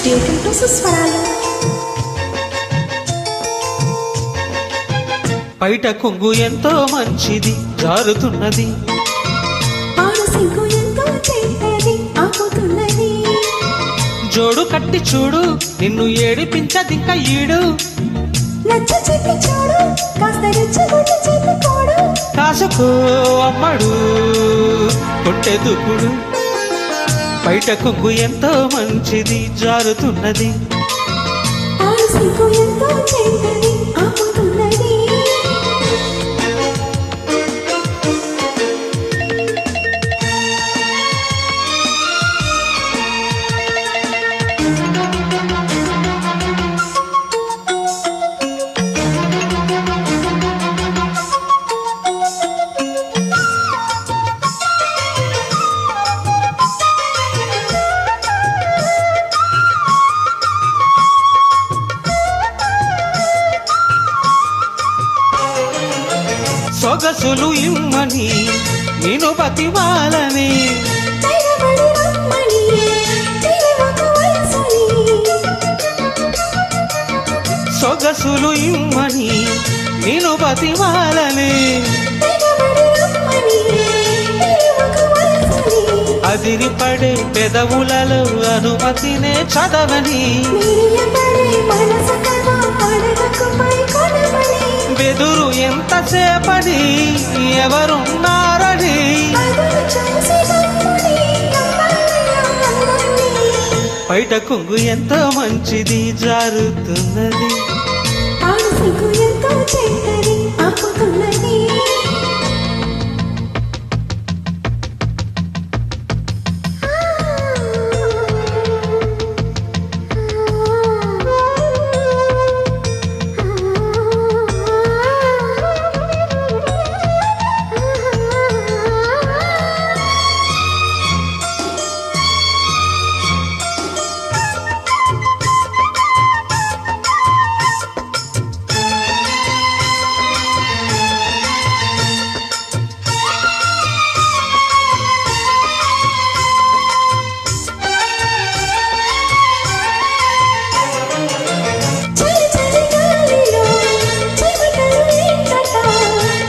State to సుస్వరాలు. బయట కొంగు ఎంతో మంచిది జారుతున్నది, ఆడు సింగు ఎంతో చెడ్డది ఆపుతున్నది. జోడు కట్టి చూడు నిన్ను ఏడిపించదింక ఈడు. నచ్చ చెప్పి చూడు కాస్త రెచ్చగొట్టి చెప్పుకోడు. కాసుకో అమ్మడు కొట్టే దుప్పుడు. బయట కొంగు ఎంతో మంచిది జారుతున్నది, ఆడు సింగు ఎంతో చెడ్డది ఆపుతున్నది. సొగసులు ఇమ్మని నేను బతిమాలని, తెగబడి రమ్మని తిరిగొక వయసుని. సొగసులు ఇమ్మని నేను బతిమాలని, తెగబడి రమ్మని తిరిగొక వయసుని. అదిరిపడే పెదవులలో అనుమతినే చదవని, మిరియబడే మనసు కదా అడగకుపై కొనమని. బెదురు ఎంతసేపని ఎవరున్నారని, అదును చూసి నమ్ముని నమ్మాలయ్యా నమ్ముని. బయట కొంగు ఎంతో మంచిది జారుతున్నది, ఆడు సిగ్గు ఎంతో చెడ్డది ఆపుతున్నది.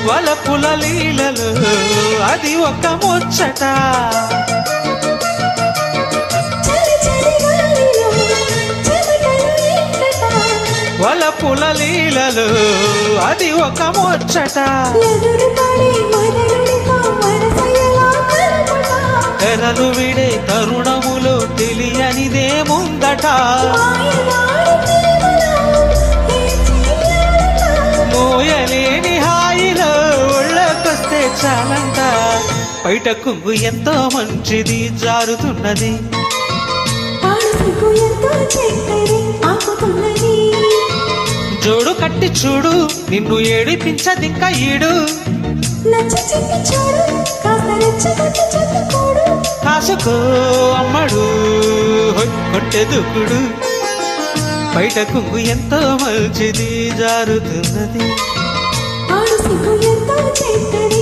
వలపుల లీలలు అది ఒక ముచ్చట, వలపుల లీలలు అది ఒక ముచ్చట. తెరలు విడే తరుణములో తెలియనిదే ముందట, మోయలేని హాయిలో ఒళ్ళకొస్తే చాలంట. బయట కొంగు ఎంతో మంచిది జారుతున్నది, జోడు కట్టి చూడు నిన్ను ఏడిపించదింక ఈడు. కాసుకో అమ్మడు కొట్టే దుక్కుడు. బయట కొంగు ఎంతో మంచిది జారుతున్నది, ఆడు సిగ్గు ఎంతో చెడ్డది